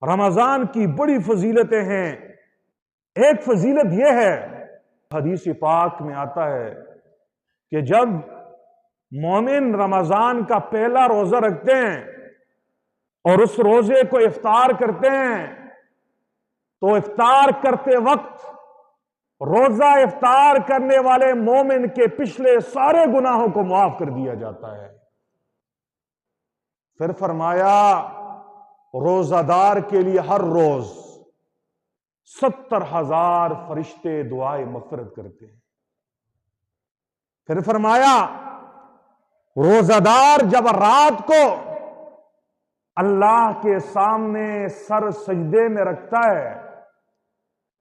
رمضان کی بڑی فضیلتیں ہیں۔ ایک فضیلت یہ ہے، حدیث پاک میں آتا ہے کہ جب مومن رمضان کا پہلا روزہ رکھتے ہیں اور اس روزے کو افطار کرتے ہیں تو افطار کرتے وقت روزہ افطار کرنے والے مومن کے پچھلے سارے گناہوں کو معاف کر دیا جاتا ہے۔ پھر فرمایا روزہ دار کے لیے ہر روز 70,000 فرشتے دعائے مغفرت کرتے ہیں۔ پھر فرمایا روزہ دار جب رات کو اللہ کے سامنے سر سجدے میں رکھتا ہے،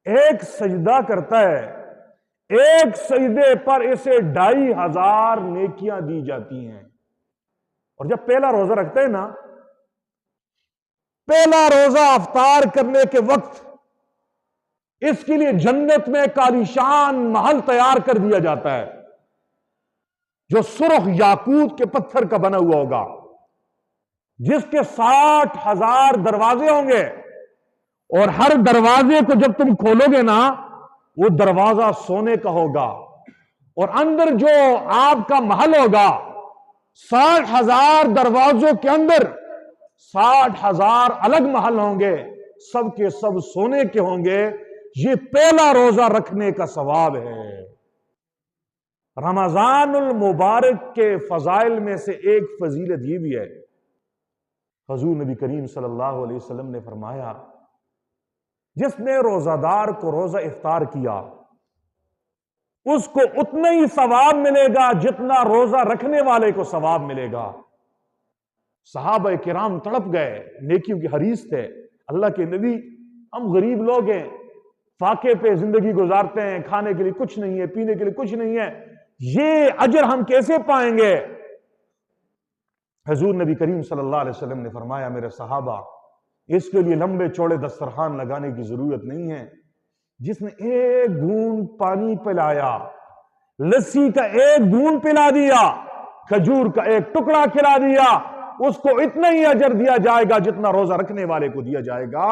ایک سجدہ کرتا ہے، ایک سجدے پر اسے 2,500 نیکیاں دی جاتی ہیں۔ اور جب پہلا روزہ رکھتے ہیں نا، پہلا روزہ افطار کرنے کے وقت اس کے لیے جنت میں ایک عالیشان محل تیار کر دیا جاتا ہے جو سرخ یاقوت کے پتھر کا بنا ہوا ہوگا، جس کے 60,000 دروازے ہوں گے، اور ہر دروازے کو جب تم کھولو گے نا وہ دروازہ سونے کا ہوگا، اور اندر جو آپ کا محل ہوگا 60,000 دروازوں کے اندر 60,000 الگ محل ہوں گے، سب کے سب سونے کے ہوں گے۔ یہ پہلا روزہ رکھنے کا ثواب ہے۔ رمضان المبارک کے فضائل میں سے ایک فضیلت یہ بھی ہے، حضور نبی کریم صلی اللہ علیہ وسلم نے فرمایا جس نے روزہ دار کو روزہ افطار کیا اس کو اتنا ہی ثواب ملے گا جتنا روزہ رکھنے والے کو ثواب ملے گا۔ صحابہ کرام تڑپ گئے، نیکیوں کے حریص تھے۔ اللہ کے نبی، ہم غریب لوگ ہیں، فاقے پہ زندگی گزارتے ہیں، کھانے کے لیے کچھ نہیں ہے، پینے کے لیے کچھ نہیں ہے، یہ اجر ہم کیسے پائیں گے؟ حضور نبی کریم صلی اللہ علیہ وسلم نے فرمایا میرے صحابہ، اس کے لیے لمبے چوڑے دسترخوان لگانے کی ضرورت نہیں ہے۔ جس نے ایک گھونٹ پانی پلایا، لسی کا ایک گھونٹ پلا دیا، کھجور کا ایک ٹکڑا کھلا دیا، اس کو اتنا ہی اجر دیا جائے گا جتنا روزہ رکھنے والے کو دیا جائے گا،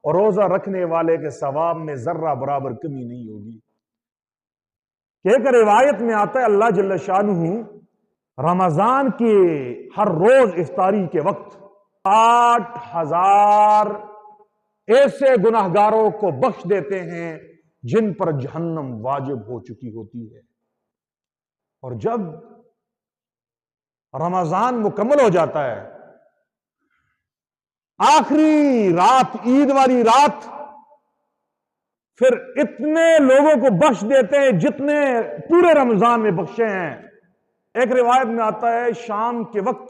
اور روزہ رکھنے والے کے ثواب میں ذرہ برابر کمی نہیں ہوگی۔ ایک روایت میں آتا ہے اللہ جل شانہ رمضان کے ہر روز افطاری کے وقت 60,000 ایسے گناہگاروں کو بخش دیتے ہیں جن پر جہنم واجب ہو چکی ہوتی ہے۔ اور جب رمضان مکمل ہو جاتا ہے، آخری رات، عید والی رات، پھر اتنے لوگوں کو بخش دیتے ہیں جتنے پورے رمضان میں بخشے ہیں۔ ایک روایت میں آتا ہے شام کے وقت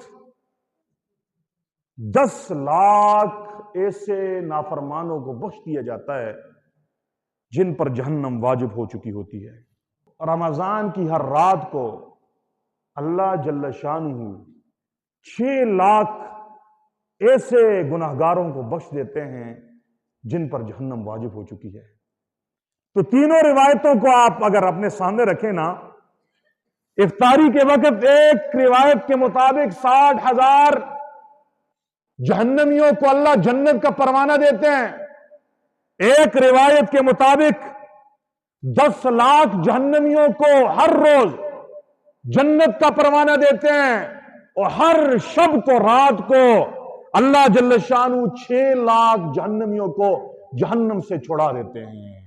10 لاکھ ایسے نافرمانوں کو بخش دیا جاتا ہے جن پر جہنم واجب ہو چکی ہوتی ہے۔ رمضان کی ہر رات کو اللہ جل شانہ 6 لاکھ ایسے گناہگاروں کو بخش دیتے ہیں جن پر جہنم واجب ہو چکی ہے۔ تو تینوں روایتوں کو آپ اگر اپنے سامنے رکھیں نا، افطاری کے وقت ایک روایت کے مطابق 60,000 جہنمیوں کو اللہ جنت کا پروانہ دیتے ہیں، ایک روایت کے مطابق 10 لاکھ جہنمیوں کو ہر روز جنت کا پروانہ دیتے ہیں، اور ہر شب کو، رات کو اللہ جل شانہ 6 لاکھ جہنمیوں کو جہنم سے چھڑا دیتے ہیں۔